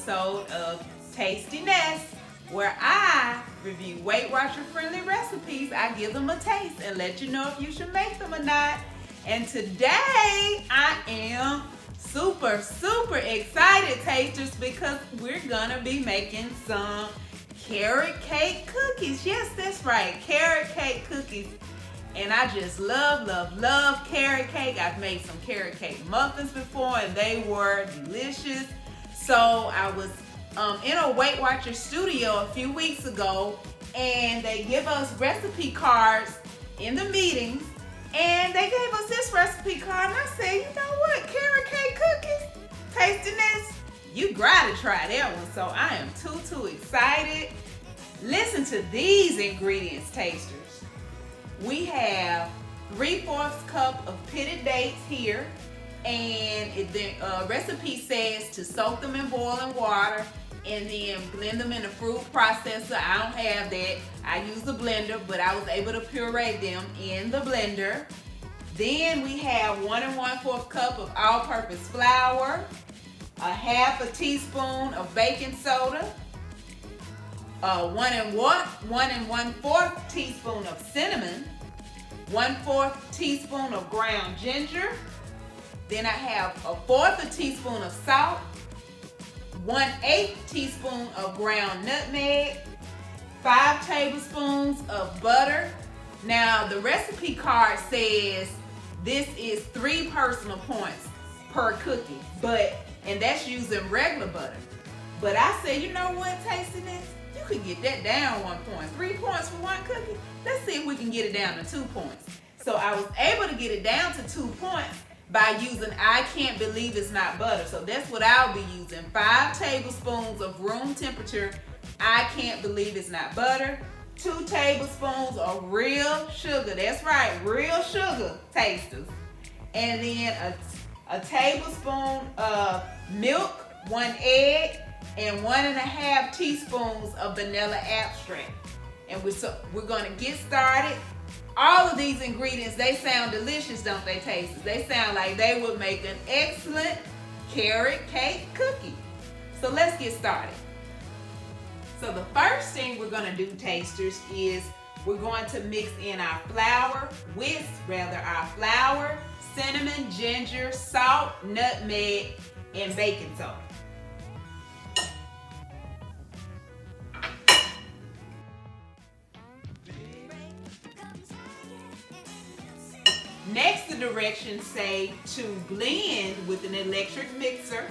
episode of Tastiness, where I review Weight Watcher friendly recipes. I give them a taste and let you know if you should make them or not. And today I am super excited, tasters, because we're gonna be making some carrot cake cookies. Yes, that's right, carrot cake cookies. And I just love carrot cake. I've made some carrot cake muffins before and they were delicious. So I was in a Weight Watcher studio a few weeks ago, and they give us recipe cards in the meetings, and they gave us this recipe card, and I said, you know what, carrot cake cookies, tasting this, you gotta try that one. So I am too excited. Listen to these ingredients, tasters. We have 3/4 cup of pitted dates here, and the recipe says to soak them in boiling water and then blend them in a fruit processor. I don't have that. I use a blender, but I was able to puree them in the blender. Then we have 1 1/4 cup of all-purpose flour, a 1/2 teaspoon of baking soda, 1 1/4 teaspoon of cinnamon, 1/4 teaspoon of ground ginger. Then I have 1/4 teaspoon of salt, 1/8 teaspoon of ground nutmeg, 5 tablespoons of butter. Now the recipe card says this is 3 personal points per cookie, and that's using regular butter. But I said, you know what, tasting this, you could get that down 1 point. 3 points for 1 cookie. Let's see if we can get it down to 2 points. So I was able to get it down to 2 points by using I Can't Believe It's Not Butter. So that's what I'll be using. 5 tablespoons of room temperature I Can't Believe It's Not Butter. 2 tablespoons of real sugar. That's right, real sugar, tasters. And then a tablespoon of milk, 1 egg, and 1 1/2 teaspoons of vanilla extract. And we're gonna get started. All of these ingredients, they sound delicious, don't they, tasters? They sound like they would make an excellent carrot cake cookie. So let's get started. So the first thing we're gonna do, tasters, is we're going to mix in our flour, our flour, cinnamon, ginger, salt, nutmeg, and baking soda. Next, the directions say to blend with an electric mixer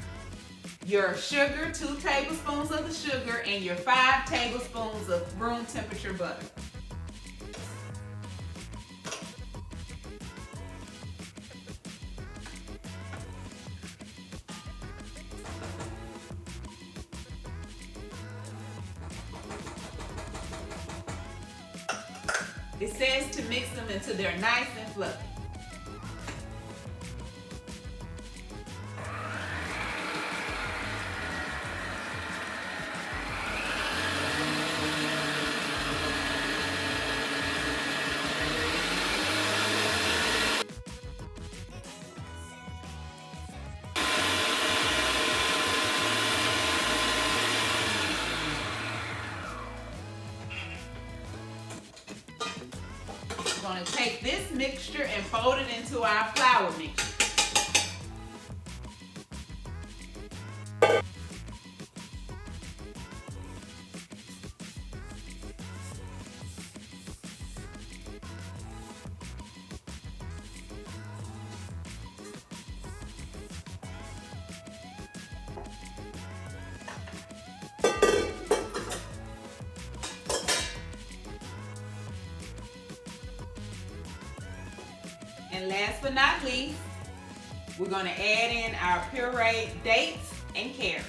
your sugar, 2 tablespoons of the sugar, and your 5 tablespoons of room temperature butter. It says to mix them until they're nice and fluffy. We're going to take this mixture and fold it into our flour mixture. And last but not least, we're going to add in our pureed dates and carrots.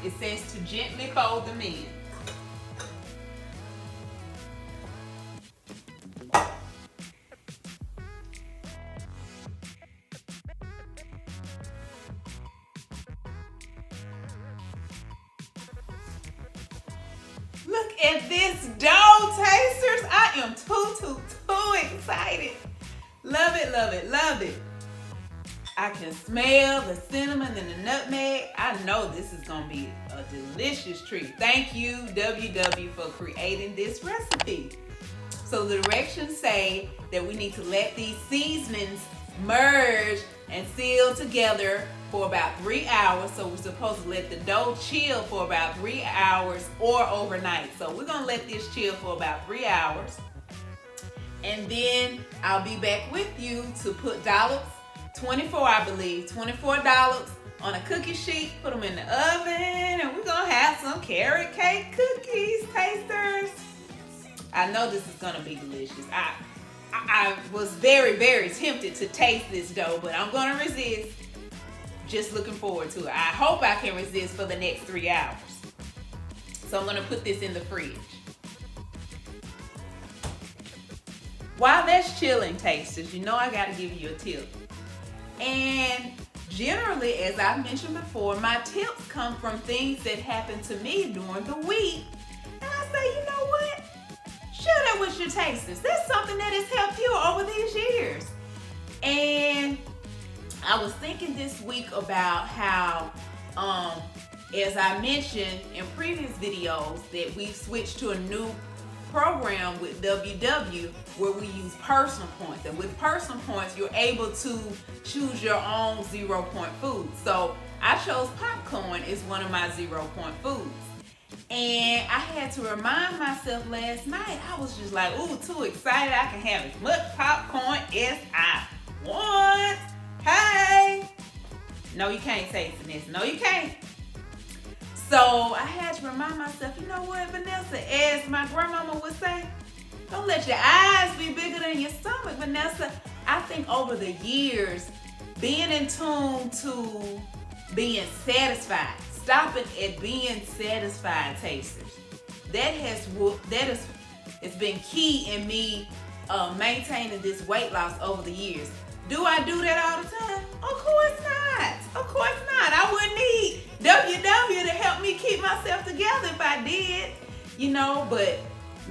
It says to gently fold them in. Look at this dough, tasters. I am too excited. Love it, love it, love it. I can smell the cinnamon and the nutmeg. I know this is gonna be a delicious treat. Thank you, WW, for creating this recipe. So the directions say that we need to let these seasonings merge and seal together for about 3 hours. So we're supposed to let the dough chill for about 3 hours or overnight. So we're gonna let this chill for about 3 hours. And then I'll be back with you to put dollops, 24 I believe, 24 dollops on a cookie sheet, put them in the oven, and we're gonna have some carrot cake cookies, tasters. I know this is gonna be delicious. I was very, very tempted to taste this dough, but I'm gonna resist. Just looking forward to it. I hope I can resist for the next 3 hours. So I'm gonna put this in the fridge. While that's chilling, tasters, you know I gotta give you a tip. And generally, as I've mentioned before, my tips come from things that happen to me during the week. And I say, you know what? Share that with your tasters. That's something that has helped you over these years. And I was thinking this week about how, as I mentioned in previous videos, that we've switched to a new program with WW where we use personal points. And with personal points, you're able to choose your own 0-point foods. So I chose popcorn as one of my 0-point foods. And I had to remind myself last night, I was just like, ooh, too excited. I can have as much popcorn as I want. Hey! No, you can't taste this. No, you can't. So I had to remind myself, you know what, Vanessa, as my grandmama would say, don't let your eyes be bigger than your stomach, Vanessa. I think over the years, being in tune to being satisfied, stopping at being satisfied, tasters, it's been key in me maintaining this weight loss over the years. Do I do that all the time? Of course not. Of course not. I wouldn't need WW to help me keep myself together if I did, you know, but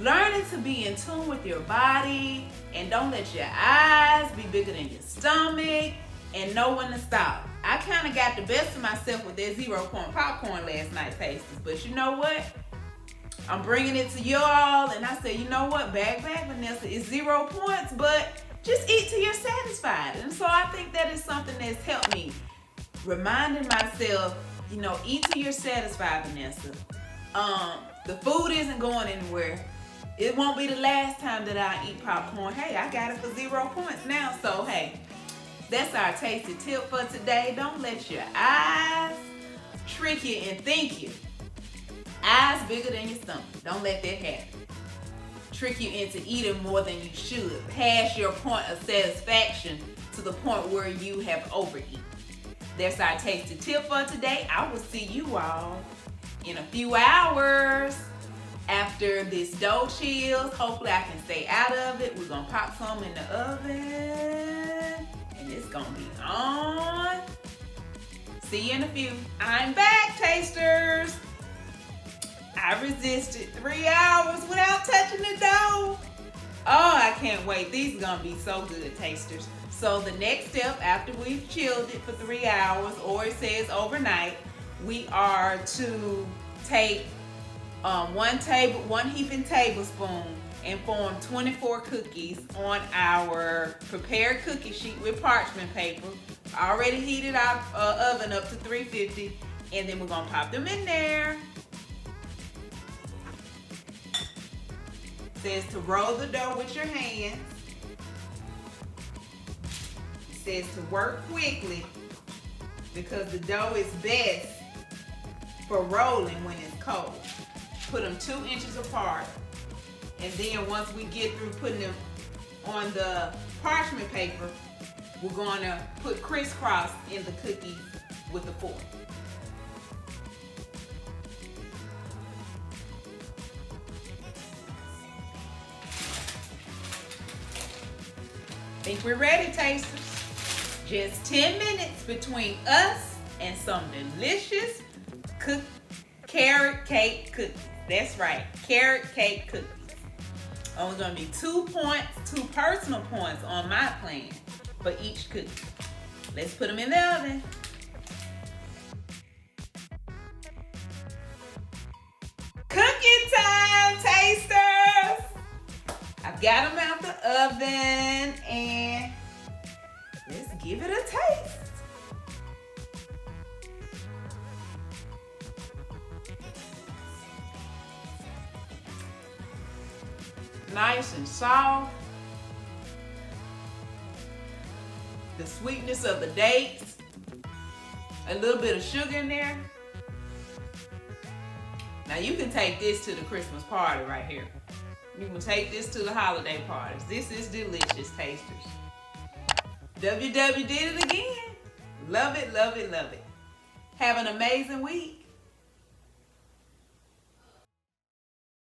learning to be in tune with your body and don't let your eyes be bigger than your stomach and know when to stop. I kind of got the best of myself with that 0-point popcorn last night, tasters, but you know what? I'm bringing it to y'all, and I said, you know what? Back, Vanessa, it's 0 points, but just eat till you're satisfied. And so I think that is something that's helped me. Reminding myself, you know, eat till you're satisfied, Vanessa. The food isn't going anywhere. It won't be the last time that I eat popcorn. Hey, I got it for 0 points now. So, hey, that's our tasty tip for today. Don't let your eyes trick you and think you. Eyes bigger than your stomach. Don't let that happen. Trick you into eating more than you should. Pass your point of satisfaction to the point where you have overeaten. That's our tasty tip for today. I will see you all in a few hours after this dough chills. Hopefully I can stay out of it. We're going to pop some in the oven and it's going to be on. See you in a few. I'm back, tasters. I resisted 3 hours without touching the dough. Oh, I can't wait. These are going to be so good, tasters. So the next step after we've chilled it for 3 hours, or it says overnight, we are to take one heaping tablespoon and form 24 cookies on our prepared cookie sheet with parchment paper. Already heated our oven up to 350, and then we're going to pop them in there. It says to roll the dough with your hands. It says to work quickly because the dough is best for rolling when it's cold. Put them 2 inches apart. And then once we get through putting them on the parchment paper, we're going to put crisscross in the cookies with a fork. Think we're ready, tasters. Just 10 minutes between us and some delicious carrot cake cookies. That's right, carrot cake cookies. Only gonna be 2 points, 2 personal points on my plan for each cookie. Let's put them in the oven. Cookie time, tasters! I've got them out the oven and let's give it a taste. Nice and soft. The sweetness of the dates. A little bit of sugar in there. Now you can take this to the Christmas party right here. You can take this to the holiday parties. This is delicious, tasters. WW did it again. Love it, love it, love it. Have an amazing week.